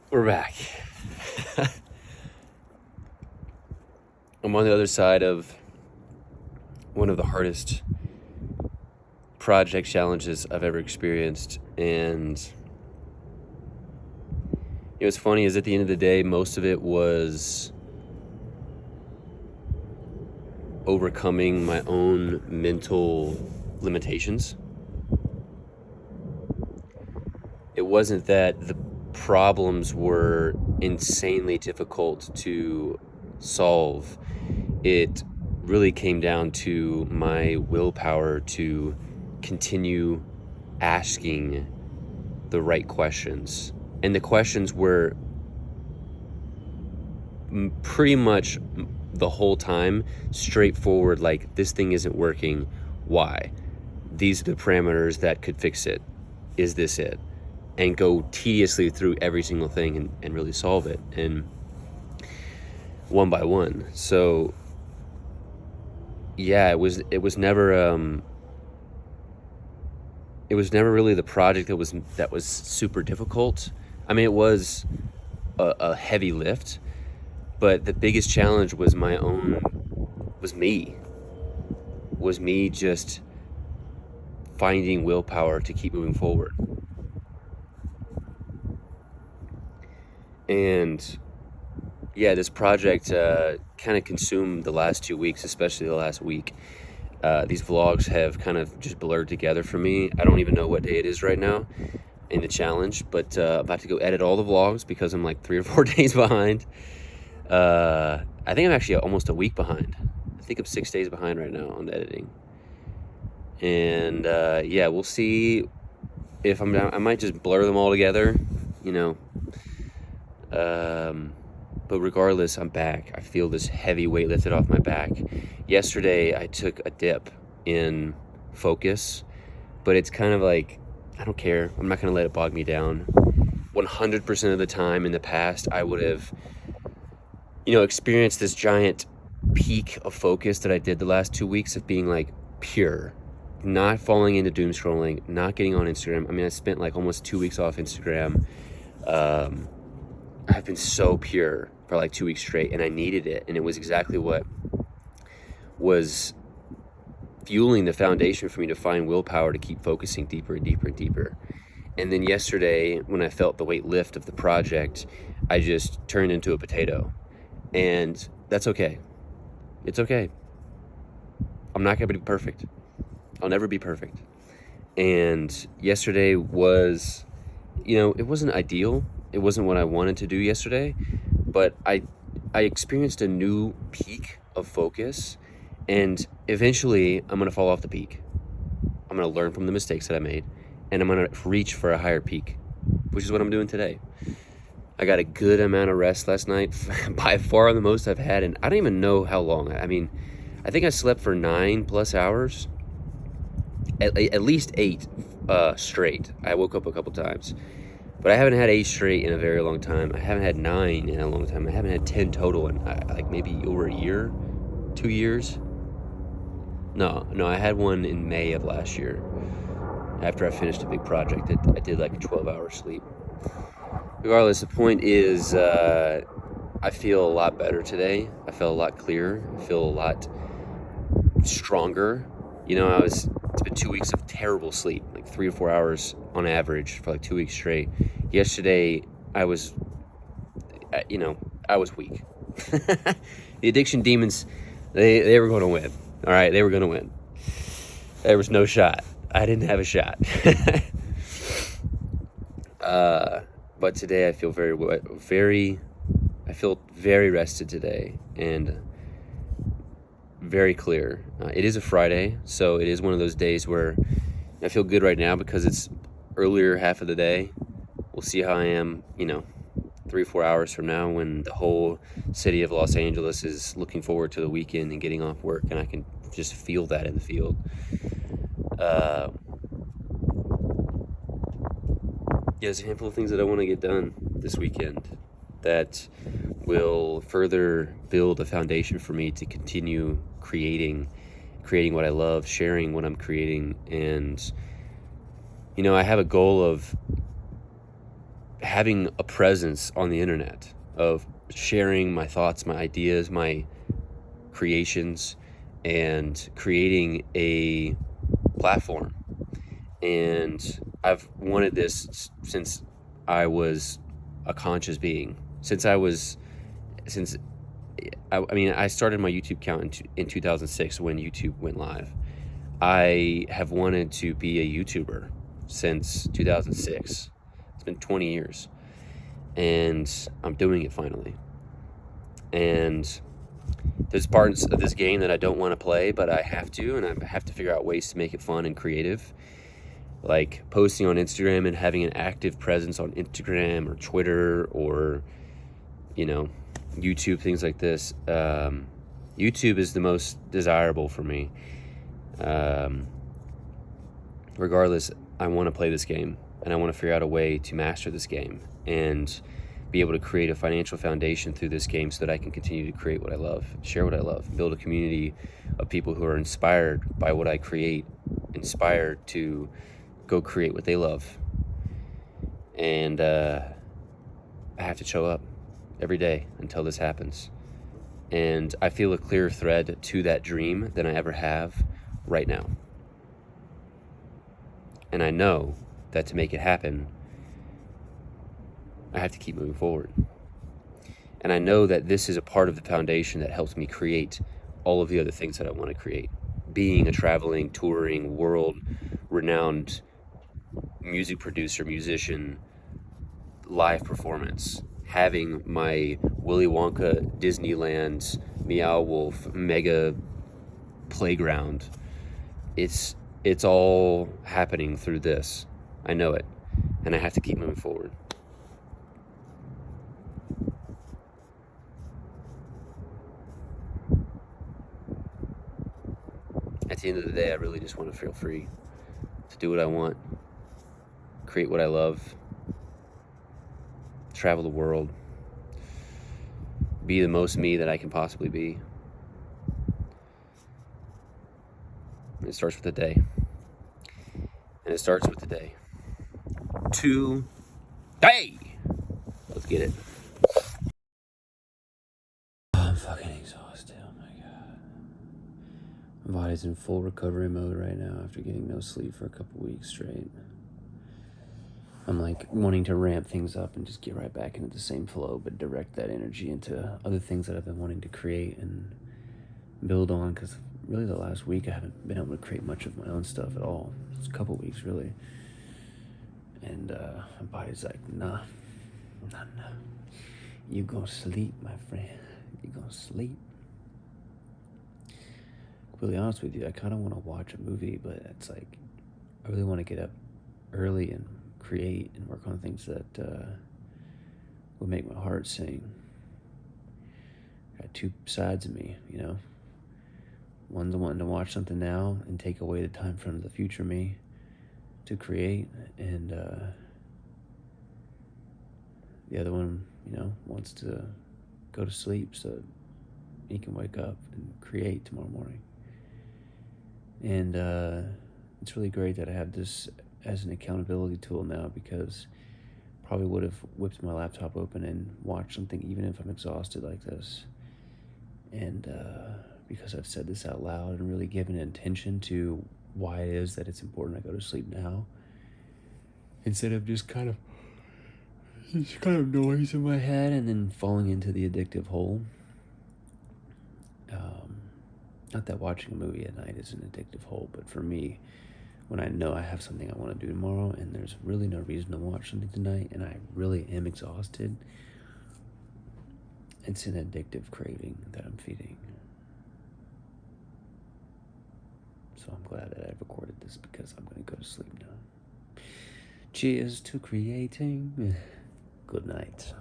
We're back. I'm on the other side of one of the hardest project challenges I've ever experienced. And what's funny is at the end of the day, most of it was overcoming my own mental limitations. It wasn't that the problems were insanely difficult to solve. It really came down to my willpower to continue asking the right questions. And the questions were pretty much the whole time straightforward, like, this thing isn't working. Why? These are the parameters that could fix it. Is this it? And go tediously through every single thing and really solve it, and one by one. So yeah, it was never really the project that was super difficult. I mean, it was a heavy lift, but the biggest challenge was me just finding willpower to keep moving forward. And yeah, this project kind of consumed the last 2 weeks, especially the last week. These vlogs have kind of just blurred together for me. I don't even know what day it is right now in the challenge, but I'm about to go edit all the vlogs because I'm like 3 or 4 days behind. I think I'm actually almost a week behind. I think I'm 6 days behind right now on the editing. And yeah, we'll see if I'm down. I might just blur them all together, but regardless, I'm back. I feel this heavy weight lifted off my back. Yesterday, I took a dip in focus, but it's kind of like, I don't care. I'm not going to let it bog me down. 100% of the time in the past, I would have, experienced this giant peak of focus that I did the last 2 weeks of being like pure, not falling into doom scrolling, not getting on Instagram. I mean, I spent like almost 2 weeks off Instagram. I've been so pure for like 2 weeks straight, and I needed it. And it was exactly what was fueling the foundation for me to find willpower to keep focusing deeper and deeper and deeper. And then yesterday, when I felt the weight lift of the project, I just turned into a potato. And that's okay. It's okay. I'm not going to be perfect. I'll never be perfect. And yesterday was, it wasn't ideal. It wasn't what I wanted to do yesterday, but I experienced a new peak of focus, and eventually I'm going to fall off the peak. I'm going to learn from the mistakes that I made, and I'm going to reach for a higher peak, which is what I'm doing today. I got a good amount of rest last night, by far the most I've had, and I don't even know how long. I mean, I think I slept for 9+ hours, at least 8 straight. I woke up a couple times. But I haven't had 8 straight in a very long time. I haven't had 9 in a long time. I haven't had 10 total in like maybe over a year, 2 years. No, I had one in May of last year. After I finished a big project, I did like a 12-hour sleep. Regardless, the point is, I feel a lot better today. I feel a lot clearer. I feel a lot stronger. It's been 2 weeks of terrible sleep, like 3 to 4 hours on average for like 2 weeks straight. Yesterday, I was weak. The addiction demons, they were going to win. All right, they were going to win. There was no shot. I didn't have a shot. But today I feel very rested today, and very clear. It is a Friday, so it is one of those days where I feel good right now because it's earlier half of the day. We'll see how I am, 3 or 4 hours from now, when the whole city of Los Angeles is looking forward to the weekend and getting off work, and I can just feel that in the field. There's a handful of things that I want to get done this weekend that will further build a foundation for me to continue creating what I love, sharing what I'm creating. And I have a goal of having a presence on the internet, of sharing my thoughts, my ideas, my creations, and creating a platform. And I've wanted this since I was a conscious being. Since I mean, I started my YouTube account in 2006 when YouTube went live. I have wanted to be a YouTuber since 2006. It's been 20 years, and I'm doing it finally. And there's parts of this game that I don't want to play, but I have to, and I have to figure out ways to make it fun and creative. Like posting on Instagram and having an active presence on Instagram or Twitter or, YouTube, things like this. YouTube is the most desirable for me. Regardless, I want to play this game, and I want to figure out a way to master this game and be able to create a financial foundation through this game so that I can continue to create what I love, share what I love, build a community of people who are inspired by what I create, inspired to go create what they love. And I have to show up every day until this happens. And I feel a clearer thread to that dream than I ever have right now. And I know that to make it happen, I have to keep moving forward. And I know that this is a part of the foundation that helps me create all of the other things that I want to create. Being a traveling, touring, world-renowned music producer, musician, live performance, having my Willy Wonka Disneyland Meow Wolf mega playground. It's all happening through this. I know it, and I have to keep moving forward. At the end of the day, I really just want to feel free to do what I want, create what I love, travel the world, be the most me that I can possibly be. And it starts with the day. And it starts with the day. Today! Let's get it. I'm fucking exhausted. Oh my god. My body's in full recovery mode right now after getting no sleep for a couple weeks straight. I'm like wanting to ramp things up and just get right back into the same flow, but direct that energy into other things that I've been wanting to create and build on, because really the last week I haven't been able to create much of my own stuff at all. It's a couple weeks really. And my body's like, nah. You gonna sleep, my friend. You gonna sleep. To be honest with you, I kind of want to watch a movie, but it's like I really want to get up early and create and work on things that will make my heart sing. Got two sides of me, One's wanting to watch something now and take away the time from the future me to create, and the other one, wants to go to sleep so he can wake up and create tomorrow morning. And it's really great that I have this as an accountability tool now, because probably would have whipped my laptop open and watched something even if I'm exhausted like this. And because I've said this out loud and really given attention to why it is that it's important I go to sleep now, instead of just kind of noise in my head and then falling into the addictive hole. Not that watching a movie at night is an addictive hole, but for me, when I know I have something I want to do tomorrow and there's really no reason to watch something tonight and I really am exhausted, it's an addictive craving that I'm feeding. So I'm glad that I recorded this, because I'm going to go to sleep now. Cheers to creating. Good night.